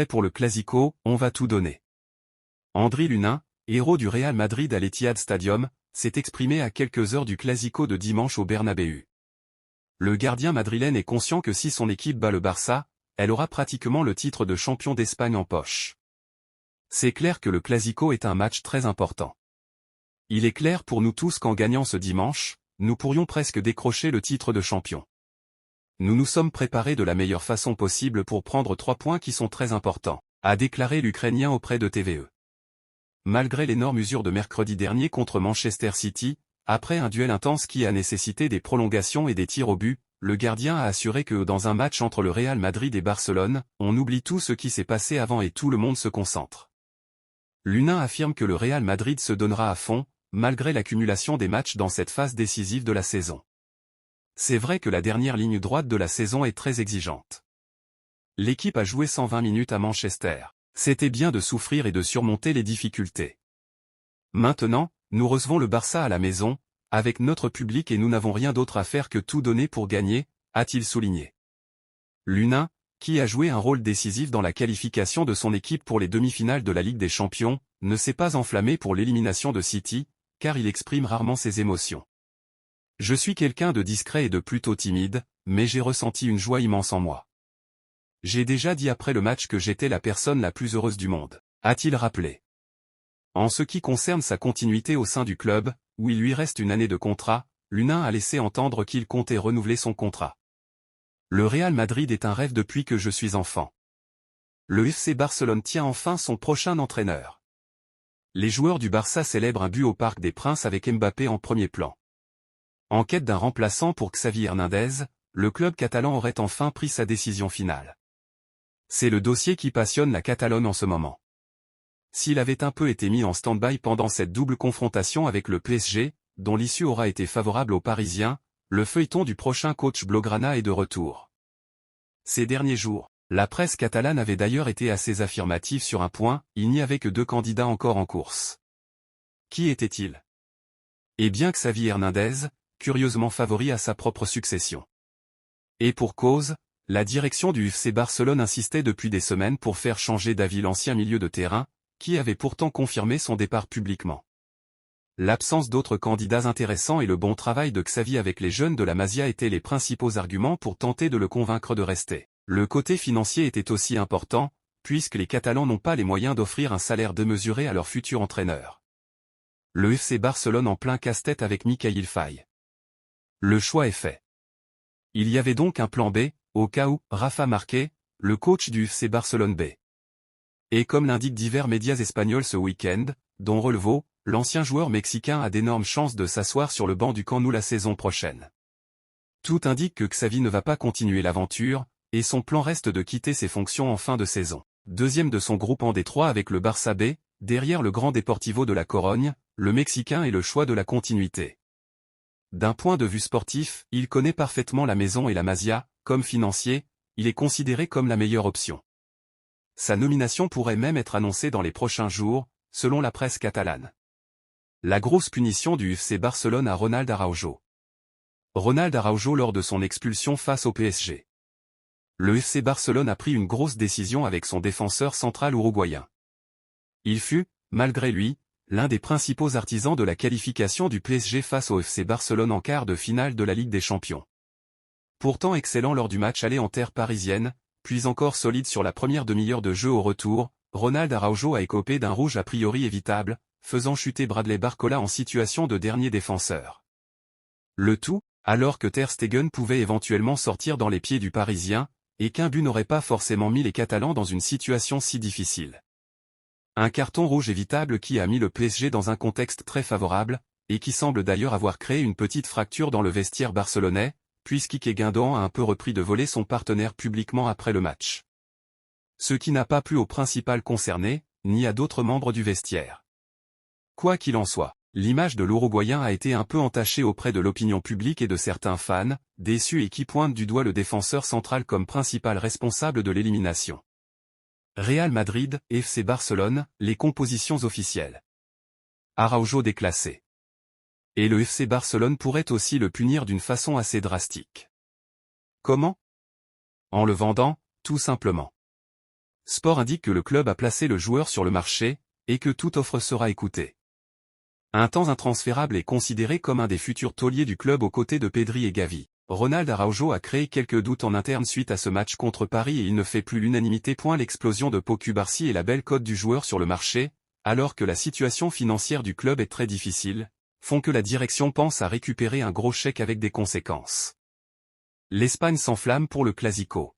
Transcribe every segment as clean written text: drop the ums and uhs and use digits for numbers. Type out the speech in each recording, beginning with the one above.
prêts pour le Clasico, on va tout donner. Andriy Lunin, héros du Real Madrid à l'Etihad Stadium, s'est exprimé à quelques heures du Clasico de dimanche au Bernabéu. Le gardien madrilène est conscient que si son équipe bat le Barça, elle aura pratiquement le titre de champion d'Espagne en poche. C'est clair que le Clasico est un match très important. Il est clair pour nous tous qu'en gagnant ce dimanche, nous pourrions presque décrocher le titre de champion. Nous nous sommes préparés de la meilleure façon possible pour prendre 3 points qui sont très importants, a déclaré l'Ukrainien auprès de TVE. Malgré l'énorme usure de mercredi dernier contre Manchester City, après un duel intense qui a nécessité des prolongations et des tirs au but, le gardien a assuré que dans un match entre le Real Madrid et Barcelone, on oublie tout ce qui s'est passé avant et tout le monde se concentre. Lunin affirme que le Real Madrid se donnera à fond, malgré l'accumulation des matchs dans cette phase décisive de la saison. C'est vrai que la dernière ligne droite de la saison est très exigeante. L'équipe a joué 120 minutes à Manchester. C'était bien de souffrir et de surmonter les difficultés. Maintenant, nous recevons le Barça à la maison, avec notre public et nous n'avons rien d'autre à faire que tout donner pour gagner, a-t-il souligné. Lunin, qui a joué un rôle décisif dans la qualification de son équipe pour les demi-finales de la Ligue des Champions, ne s'est pas enflammé pour l'élimination de City, car il exprime rarement ses émotions. Je suis quelqu'un de discret et de plutôt timide, mais j'ai ressenti une joie immense en moi. J'ai déjà dit après le match que j'étais la personne la plus heureuse du monde, a-t-il rappelé. En ce qui concerne sa continuité au sein du club, où il lui reste une année de contrat, Lunin a laissé entendre qu'il comptait renouveler son contrat. Le Real Madrid est un rêve depuis que je suis enfant. Le FC Barcelone tient enfin son prochain entraîneur. Les joueurs du Barça célèbrent un but au Parc des Princes avec Mbappé en premier plan. En quête d'un remplaçant pour Xavi Hernandez, le club catalan aurait enfin pris sa décision finale. C'est le dossier qui passionne la Catalogne en ce moment. S'il avait un peu été mis en stand-by pendant cette double confrontation avec le PSG, dont l'issue aura été favorable aux Parisiens, le feuilleton du prochain coach blaugrana est de retour. Ces derniers jours, la presse catalane avait d'ailleurs été assez affirmative sur un point, il n'y avait que 2 candidats encore en course. Qui était-il? Eh bien Xavi Hernandez, curieusement favori à sa propre succession. Et pour cause, la direction du FC Barcelone insistait depuis des semaines pour faire changer d'avis l'ancien milieu de terrain, qui avait pourtant confirmé son départ publiquement. L'absence d'autres candidats intéressants et le bon travail de Xavi avec les jeunes de la Masia étaient les principaux arguments pour tenter de le convaincre de rester. Le côté financier était aussi important, puisque les Catalans n'ont pas les moyens d'offrir un salaire démesuré à leur futur entraîneur. Le FC Barcelone en plein casse-tête avec Mikayil Faye. Le choix est fait. Il y avait donc un plan B, au cas où Rafa Marquez, le coach du FC Barcelone B. Et comme l'indiquent divers médias espagnols ce week-end, dont Relevo, l'ancien joueur mexicain a d'énormes chances de s'asseoir sur le banc du Camp Nou la saison prochaine. Tout indique que Xavi ne va pas continuer l'aventure, et son plan reste de quitter ses fonctions en fin de saison. Deuxième de son groupe en Détroit avec le Barça B, derrière le Grand Deportivo de la Corogne, le Mexicain est le choix de la continuité. D'un point de vue sportif, il connaît parfaitement la maison et la Masia, comme financier, il est considéré comme la meilleure option. Sa nomination pourrait même être annoncée dans les prochains jours, selon la presse catalane. La grosse punition du FC Barcelone à Ronald Araujo. Ronald Araujo lors de son expulsion face au PSG. Le FC Barcelone a pris une grosse décision avec son défenseur central uruguayen. Il fut, malgré lui, l'un des principaux artisans de la qualification du PSG face au FC Barcelone en quart de finale de la Ligue des Champions. Pourtant excellent lors du match aller en terre parisienne, puis encore solide sur la première demi-heure de jeu au retour, Ronald Araujo a écopé d'un rouge a priori évitable, faisant chuter Bradley Barcola en situation de dernier défenseur. Le tout, alors que Ter Stegen pouvait éventuellement sortir dans les pieds du Parisien, et qu'un but n'aurait pas forcément mis les Catalans dans une situation si difficile. Un carton rouge évitable qui a mis le PSG dans un contexte très favorable, et qui semble d'ailleurs avoir créé une petite fracture dans le vestiaire barcelonais, puisqu'Ike Guindoan a un peu repris de voler son partenaire publiquement après le match. Ce qui n'a pas plu au principal concerné, ni à d'autres membres du vestiaire. Quoi qu'il en soit, l'image de l'Uruguayen a été un peu entachée auprès de l'opinion publique et de certains fans, déçus et qui pointent du doigt le défenseur central comme principal responsable de l'élimination. Real Madrid, FC Barcelone, les compositions officielles. Araujo déclassé. Et le FC Barcelone pourrait aussi le punir d'une façon assez drastique. Comment? En le vendant, tout simplement. Sport indique que le club a placé le joueur sur le marché, et que toute offre sera écoutée. Un temps intransférable est considéré comme un des futurs tauliers du club aux côtés de Pedri et Gavi. Ronald Araujo a créé quelques doutes en interne suite à ce match contre Paris et il ne fait plus l'unanimité. L'explosion de Pau Cubarsí et la belle cote du joueur sur le marché, alors que la situation financière du club est très difficile, font que la direction pense à récupérer un gros chèque avec des conséquences. L'Espagne s'enflamme pour le Clasico.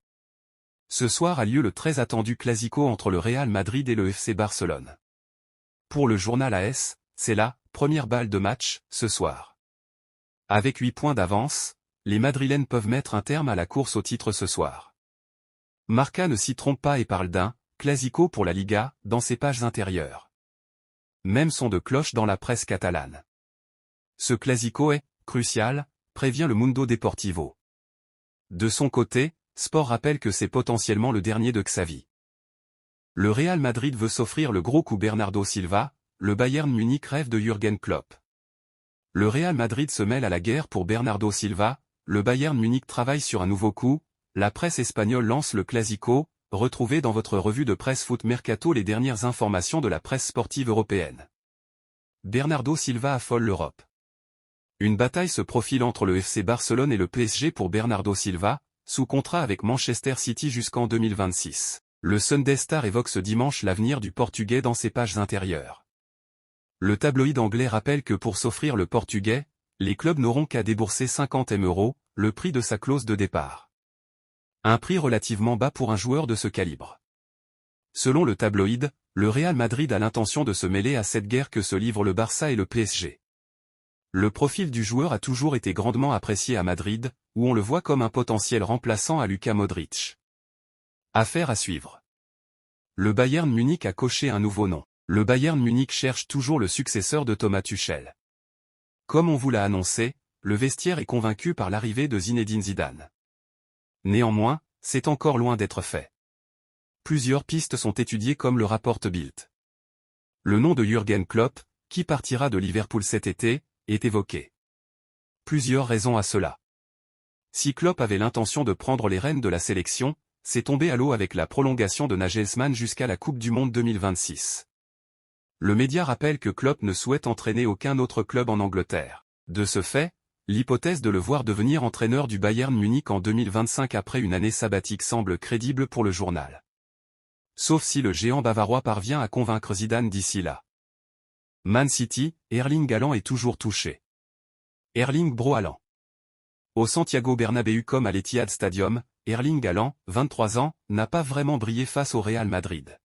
Ce soir a lieu le très attendu Clasico entre le Real Madrid et le FC Barcelone. Pour le journal AS, c'est la première balle de match, ce soir. Avec 8 points d'avance, les Madrilènes peuvent mettre un terme à la course au titre ce soir. Marca ne s'y trompe pas et parle d'un « Clasico pour la Liga » dans ses pages intérieures. Même son de cloche dans la presse catalane. Ce Clasico est « crucial », prévient le Mundo Deportivo. De son côté, Sport rappelle que c'est potentiellement le dernier de Xavi. Le Real Madrid veut s'offrir le gros coup Bernardo Silva, le Bayern Munich rêve de Jürgen Klopp. Le Real Madrid se mêle à la guerre pour Bernardo Silva, le Bayern Munich travaille sur un nouveau coup, la presse espagnole lance le Clasico, retrouvez dans votre revue de presse Foot Mercato les dernières informations de la presse sportive européenne. Bernardo Silva affole l'Europe. Une bataille se profile entre le FC Barcelone et le PSG pour Bernardo Silva, sous contrat avec Manchester City jusqu'en 2026. Le Sunday Star évoque ce dimanche l'avenir du Portugais dans ses pages intérieures. Le tabloïd anglais rappelle que pour s'offrir le Portugais, les clubs n'auront qu'à débourser 50 M €, le prix de sa clause de départ. Un prix relativement bas pour un joueur de ce calibre. Selon le tabloïd, le Real Madrid a l'intention de se mêler à cette guerre que se livrent le Barça et le PSG. Le profil du joueur a toujours été grandement apprécié à Madrid, où on le voit comme un potentiel remplaçant à Luka Modric. Affaire à suivre. Le Bayern Munich a coché un nouveau nom. Le Bayern Munich cherche toujours le successeur de Thomas Tuchel. Comme on vous l'a annoncé, le vestiaire est convaincu par l'arrivée de Zinedine Zidane. Néanmoins, c'est encore loin d'être fait. Plusieurs pistes sont étudiées comme le rapporte Bild. Le nom de Jürgen Klopp, qui partira de Liverpool cet été, est évoqué. Plusieurs raisons à cela. Si Klopp avait l'intention de prendre les rênes de la sélection, c'est tombé à l'eau avec la prolongation de Nagelsmann jusqu'à la Coupe du Monde 2026. Le média rappelle que Klopp ne souhaite entraîner aucun autre club en Angleterre. De ce fait, l'hypothèse de le voir devenir entraîneur du Bayern Munich en 2025 après une année sabbatique semble crédible pour le journal. Sauf si le géant bavarois parvient à convaincre Zidane d'ici là. Man City, Erling Haaland est toujours touché. Erling Bro Haaland. Au Santiago Bernabéu comme à l'Etihad Stadium, Erling Haaland, 23 ans, n'a pas vraiment brillé face au Real Madrid.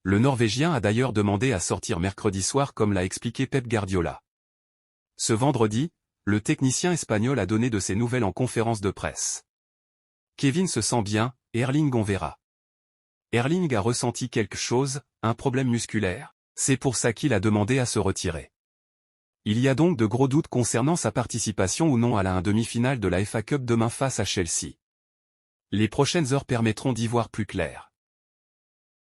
Le Norvégien a d'ailleurs demandé à sortir mercredi soir comme l'a expliqué Pep Guardiola. Ce vendredi, le technicien espagnol a donné de ses nouvelles en conférence de presse. Kevin se sent bien, Erling on verra. Erling a ressenti quelque chose, un problème musculaire, c'est pour ça qu'il a demandé à se retirer. Il y a donc de gros doutes concernant sa participation ou non à la demi-finale de la FA Cup demain face à Chelsea. Les prochaines heures permettront d'y voir plus clair.